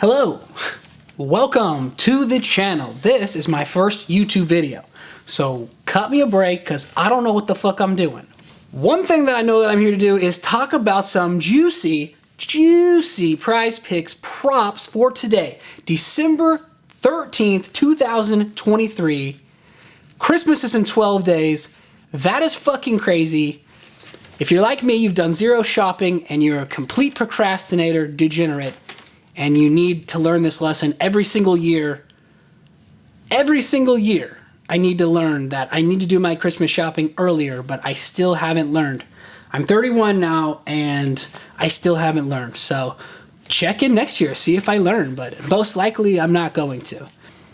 Hello, welcome to the channel. This is my first YouTube video, so cut me a break because I don't know what the fuck I'm doing. One thing that I know that I'm here to do is talk about some juicy PrizePicks props for today, December 13th, 2023. Christmas is in 12 days. That is fucking crazy. If you're like me, you've done zero shopping and you're a complete procrastinator degenerate, and you need to learn this lesson every single year. Every single year, I need to learn that I need to do my Christmas shopping earlier, but I still haven't learned. I'm 31 now, and I still haven't learned. So check in next year, see if I learn, but most likely I'm not going to.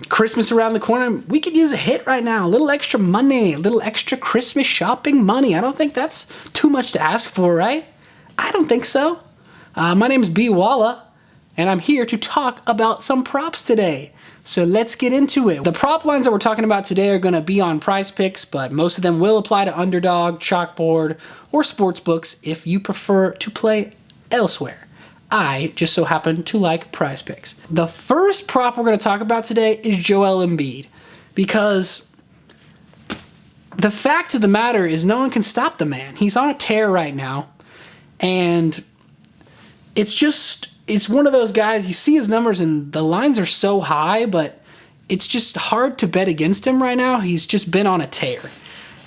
Christmas around the corner, we could use a hit right now. A little extra money, a little extra Christmas shopping money. I don't think that's too much to ask for, right? I don't think so. My name is B. Walla, and I'm here to talk about some props today. So let's get into it. The prop lines that we're talking about today are going to be on PrizePicks, but most of them will apply to Underdog, Chalkboard, or Sportsbooks if you prefer to play elsewhere. I just so happen to like PrizePicks. The first prop we're going to talk about today is Joel Embiid, because the fact of the matter is no one can stop the man. He's on a tear right now, and it's one of those guys, you see his numbers and the lines are so high, but it's just hard to bet against him right now. He's just been on a tear.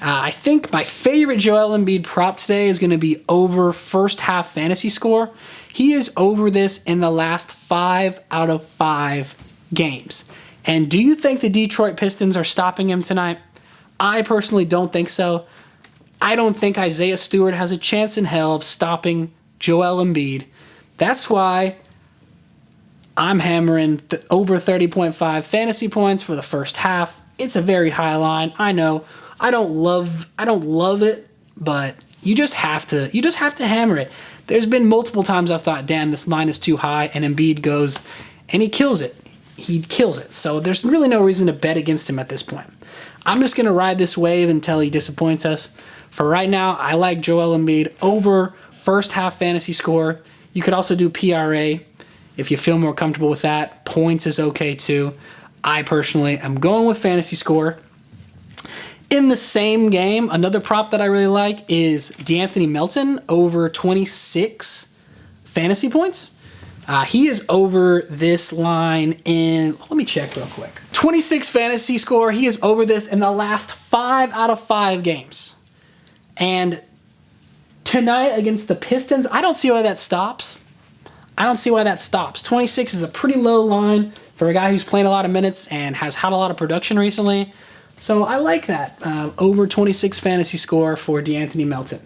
I think my favorite Joel Embiid prop today is going to be over first half fantasy score. He is over this in the last 5 out of 5 games. And do you think the Detroit Pistons are stopping him tonight? I personally don't think so. I don't think Isaiah Stewart has a chance in hell of stopping Joel Embiid. That's why I'm hammering over 30.5 fantasy points for the first half. It's a very high line. I know. I don't love it, but you just have to hammer it. There's been multiple times I've thought, damn, this line is too high, and Embiid goes and he kills it. He kills it. So there's really no reason to bet against him at this point. I'm just going to ride this wave until he disappoints us. For right now, I like Joel Embiid over first half fantasy score. You could also do PRA if you feel more comfortable with that. Points is okay too. I personally am going with fantasy score. In the same game, another prop that I really like is D'Anthony Melton over 26 fantasy points. He is over this line in, let me check real quick. 26 fantasy score, he is over this in the last 5 out of 5 games. And tonight against the Pistons, I don't see why that stops. 26 is a pretty low line for a guy who's playing a lot of minutes and has had a lot of production recently. So I like that. Over 26 fantasy score for D'Anthony Melton.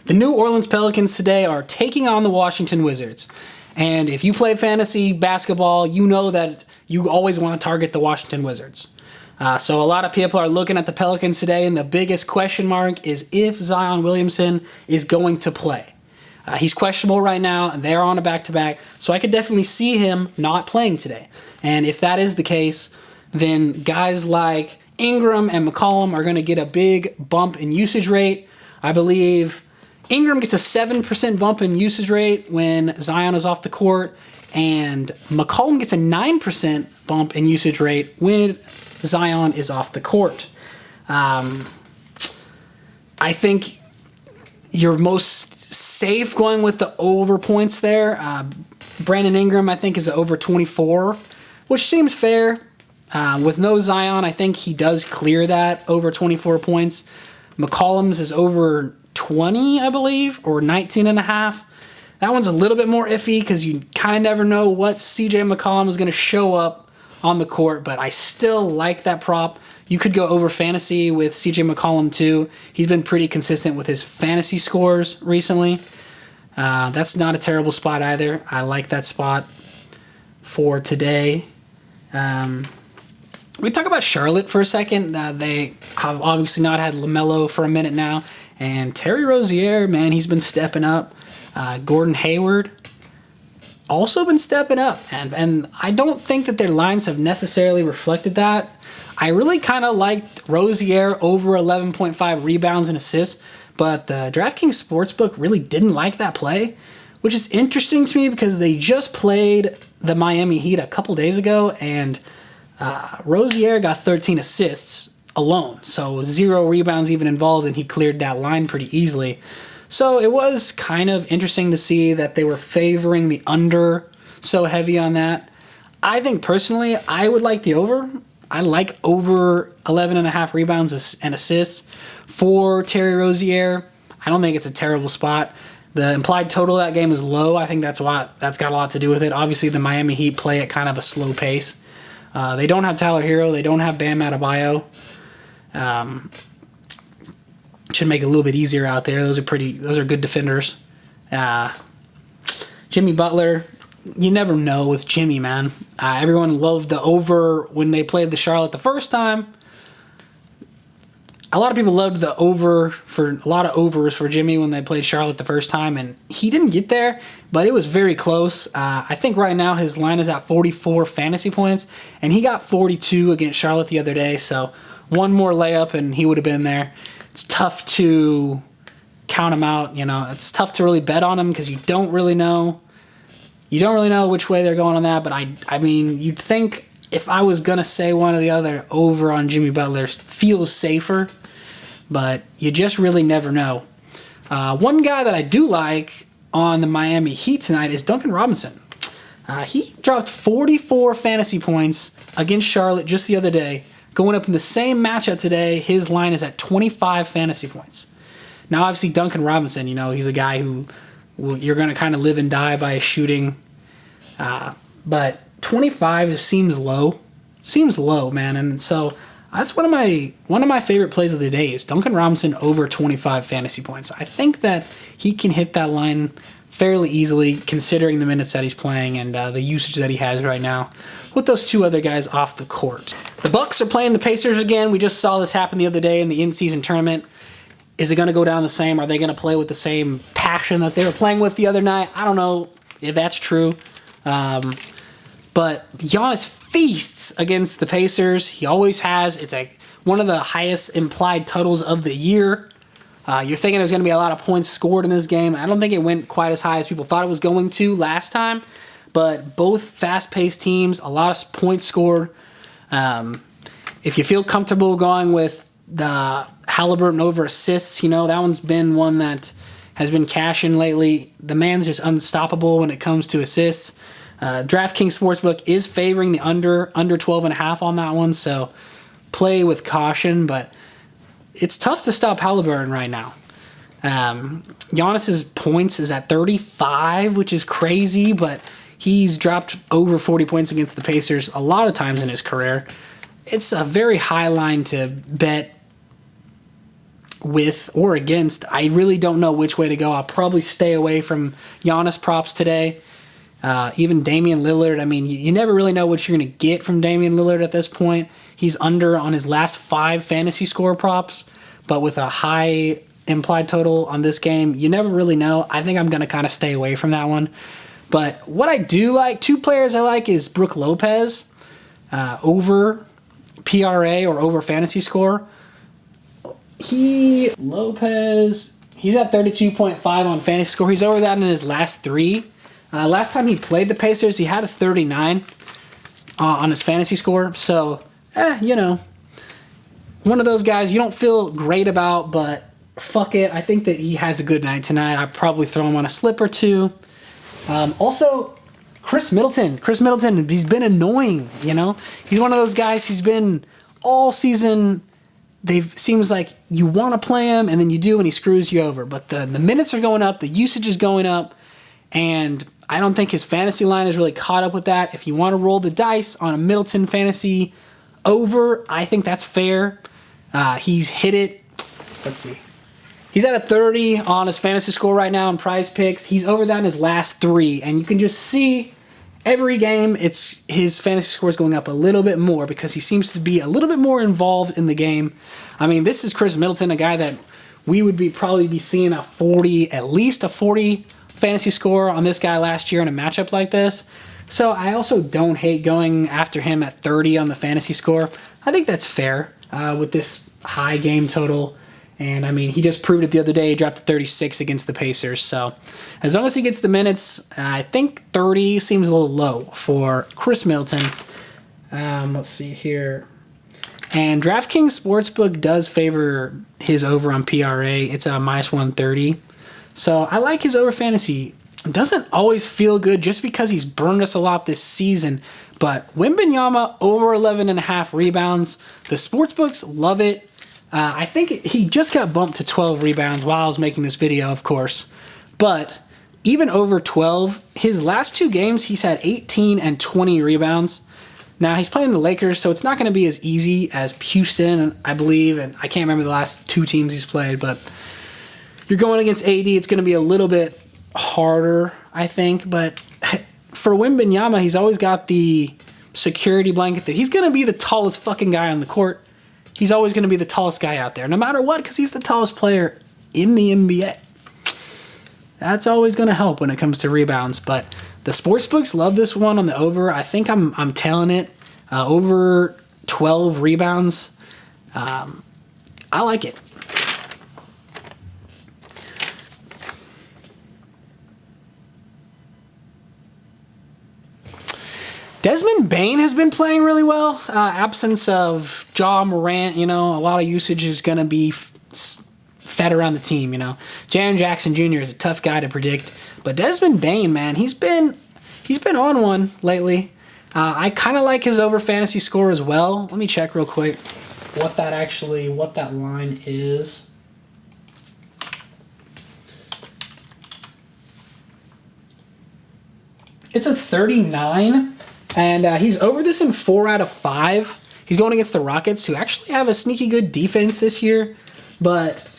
The New Orleans Pelicans today are taking on the Washington Wizards. And if you play fantasy basketball, you know that you always want to target the Washington Wizards. So a lot of people are looking at the Pelicans today, and the biggest question mark is if Zion Williamson is going to play. He's questionable right now, and they're on a back-to-back, so I could definitely see him not playing today. And if that is the case, then guys like Ingram and McCollum are going to get a big bump in usage rate. I believe Ingram gets a 7% bump in usage rate when Zion is off the court, and McCollum gets a 9% bump in usage rate when Zion is off the court. I think you're most safe going with the over points there. Brandon Ingram, I think, is over 24, which seems fair. With no Zion, I think he does clear that over 24 points. McCollum's is over 20, I believe, or 19 and a half. That one's a little bit more iffy because you kind of never know what CJ McCollum is going to show up on the court, but I still like that prop. You could go over fantasy with CJ McCollum too. He's been pretty consistent with his fantasy scores recently. That's not a terrible spot either. I like that spot for today. We talk about Charlotte for a second. They have obviously not had LaMelo for a minute now. And Terry Rozier, man, he's been stepping up. Gordon Hayward also been stepping up. And I don't think that their lines have necessarily reflected that. I really kind of liked Rozier over 11.5 rebounds and assists, but the DraftKings Sportsbook really didn't like that play, which is interesting to me because they just played the Miami Heat a couple days ago, and Rozier got 13 assists alone, so 0 rebounds even involved, and he cleared that line pretty easily. So it was kind of interesting to see that they were favoring the under so heavy on that. I think personally, I would like the over. I like over 11.5 rebounds and assists for Terry Rozier. I don't think it's a terrible spot. The implied total of that game is low. I think that's got a lot to do with it. Obviously, the Miami Heat play at kind of a slow pace. They don't have Tyler Hero. They don't have Bam Adebayo. Should make it a little bit easier out there. Those are good defenders. Jimmy Butler, you never know with Jimmy, man. Everyone loved the over when they played the Charlotte the first time. A lot of people loved the over for a lot of overs for Jimmy when they played Charlotte the first time, and he didn't get there, but it was very close. I think right now his line is at 44 fantasy points, and he got 42 against Charlotte the other day, so one more layup and he would have been there. It's tough to count him out. It's tough to really bet on him because you don't really know. You don't really know which way they're going on that, but I mean, you'd think if I was going to say one or the other, over on Jimmy Butler feels safer, but you just really never know. One guy that I do like on the Miami Heat tonight is Duncan Robinson. He dropped 44 fantasy points against Charlotte just the other day. Going up in the same matchup today, his line is at 25 fantasy points. Now, obviously, Duncan Robinson, he's a guy who you're going to kind of live and die by his shooting. But 25 just seems low. Seems low, man. And so that's one of my favorite plays of the day is Duncan Robinson over 25 fantasy points. I think that he can hit that line fairly easily considering the minutes that he's playing and the usage that he has right now with those two other guys off the court. The Bucks are playing the Pacers again. We just saw this happen the other day in the in-season tournament. Is it going to go down the same? Are they going to play with the same passion that they were playing with the other night? I don't know if that's true. But Giannis feasts against the Pacers. He always has. It's one of the highest implied totals of the year. You're thinking there's going to be a lot of points scored in this game. I don't think it went quite as high as people thought it was going to last time. But both fast-paced teams, a lot of points scored. If you feel comfortable going with the Halliburton over assists, that one's been one that has been cashing lately. The man's just unstoppable when it comes to assists. DraftKings Sportsbook is favoring the under 12.5 on that one, so play with caution, but it's tough to stop Halliburton right now. Giannis's points is at 35, which is crazy, but he's dropped over 40 points against the Pacers a lot of times in his career. It's a very high line to bet with or against. I really don't know which way to go. I'll probably stay away from Giannis props today. Even Damian Lillard, I mean, you never really know what you're going to get from Damian Lillard at this point. He's under on his last 5 fantasy score props, but with a high implied total on this game, you never really know. I think I'm going to kind of stay away from that one. But what I do like, 2 players I like is Brook Lopez, over PRA or over fantasy score. He's at 32.5 on fantasy score. He's over that in his last 3. Last time he played the Pacers, he had a 39 on his fantasy score. So, one of those guys you don't feel great about, but fuck it. I think that he has a good night tonight. I'd probably throw him on a slip or 2. Also, Chris Middleton. He's been annoying, He's one of those guys, he's been all season. Seems like you want to play him, and then you do, and he screws you over. But the minutes are going up, the usage is going up, and I don't think his fantasy line is really caught up with that. If you want to roll the dice on a Middleton fantasy over, I think that's fair. He's hit it. Let's see. He's at a 30 on his fantasy score right now in PrizePicks. He's over that in his last 3, and you can just see every game his fantasy score is going up a little bit more because he seems to be a little bit more involved in the game. I mean, this is Chris Middleton, a guy that we would probably be seeing at least a 40 fantasy score on this guy last year in a matchup like this. So I also don't hate going after him at 30 on the fantasy score. I think that's fair with this high game total And, I mean, he just proved it the other day. He dropped to 36 against the Pacers. So, as long as he gets the minutes, I think 30 seems a little low for Chris Middleton. Let's see here. And DraftKings Sportsbook does favor his over on PRA. It's a minus 130. So, I like his over fantasy. It doesn't always feel good just because he's burned us a lot this season. But Wembanyama, over 11.5 rebounds. The sportsbooks love it. I think he just got bumped to 12 rebounds while I was making this video, of course. But even over 12, his last 2 games, he's had 18 and 20 rebounds. Now, he's playing the Lakers, so it's not going to be as easy as Houston, I believe. And I can't remember the last 2 teams he's played, but you're going against AD. It's going to be a little bit harder, I think. But for Wembanyama, he's always got the security blanket that he's going to be the tallest fucking guy on the court. He's always going to be the tallest guy out there, no matter what, because he's the tallest player in the NBA. That's always going to help when it comes to rebounds. But the sportsbooks love this one on the over. I think I'm tailing it. Over 12 rebounds. I like it. Desmond Bane has been playing really well. Absence of Ja Morant, a lot of usage is going to be fed around the team, Jaren Jackson Jr. is a tough guy to predict. But Desmond Bane, man, he's been on one lately. I kind of like his over fantasy score as well. Let me check real quick what that line is. It's a 39. And he's over this in 4 out of 5. He's going against the Rockets, who actually have a sneaky good defense this year. But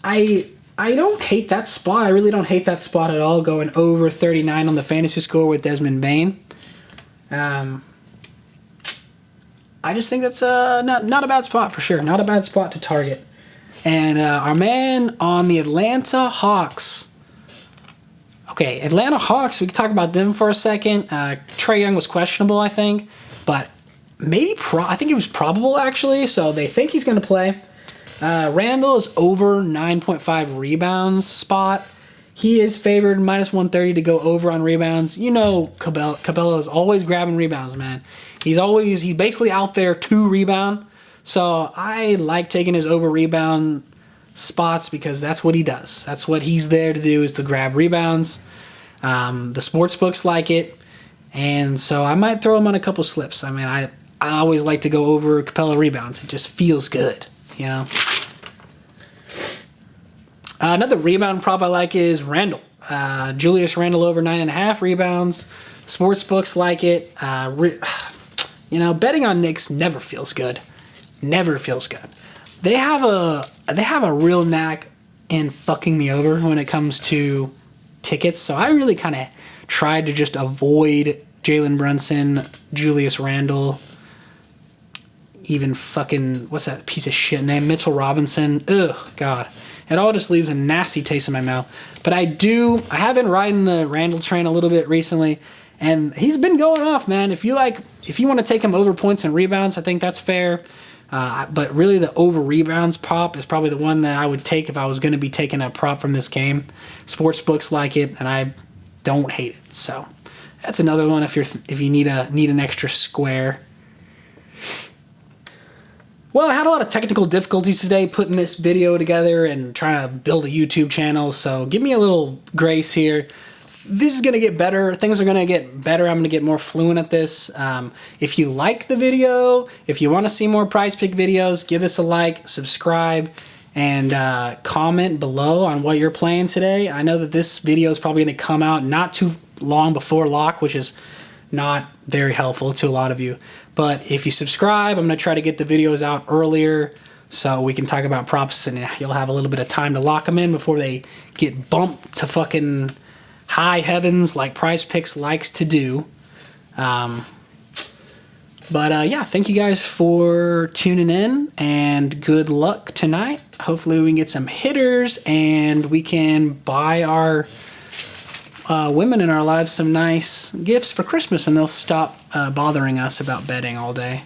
I don't hate that spot. I really don't hate that spot at all, going over 39 on the fantasy score with Desmond Bane. I just think that's not a bad spot for sure. Not a bad spot to target. And our man on the Atlanta Hawks. Okay, Atlanta Hawks, we can talk about them for a second. Trae Young was questionable, I think, but I think it was probable, actually, so they think he's going to play. Randall is over 9.5 rebounds spot. He is favored minus 130 to go over on rebounds. Cabela is always grabbing rebounds, man. He's basically out there to rebound, so I like taking his over rebound spots because that's what he does. That's what he's there to do, is to grab rebounds. The sports books like it, and so I might throw him on a couple slips. I mean, I always like to go over Capella rebounds. It just feels good, Another rebound prop I like is Randall. Julius Randall over 9.5 rebounds. Sports books like it. Betting on Knicks never feels good. Never feels good. They have a real knack in fucking me over when it comes to tickets. So I really kind of tried to just avoid Jalen Brunson, Julius Randle, even fucking, what's that piece of shit name? Mitchell Robinson. Ugh, God. It all just leaves a nasty taste in my mouth. But I have been riding the Randle train a little bit recently, and he's been going off, man. If you want to take him over points and rebounds, I think that's fair. But really the over rebounds prop is probably the one that I would take if I was going to be taking a prop from this game. Sports books like it, and I don't hate it. So that's another one if you need an extra square. Well, I had a lot of technical difficulties today putting this video together and trying to build a YouTube channel, so give me a little grace here. This is going to get better. Things are going to get better. I'm going to get more fluent at this. If you like the video, if you want to see more PrizePick videos, give this a like, subscribe, and comment below on what you're playing today. I know that this video is probably going to come out not too long before lock, which is not very helpful to a lot of you. But if you subscribe, I'm going to try to get the videos out earlier so we can talk about props, and you'll have a little bit of time to lock them in before they get bumped to fucking high heavens like PrizePicks likes to do. Yeah, thank you guys for tuning in, and good luck tonight. Hopefully we can get some hitters and we can buy our women in our lives some nice gifts for Christmas, and they'll stop bothering us about betting all day.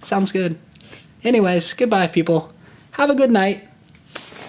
Sounds good. Anyways, goodbye, people. Have a good night.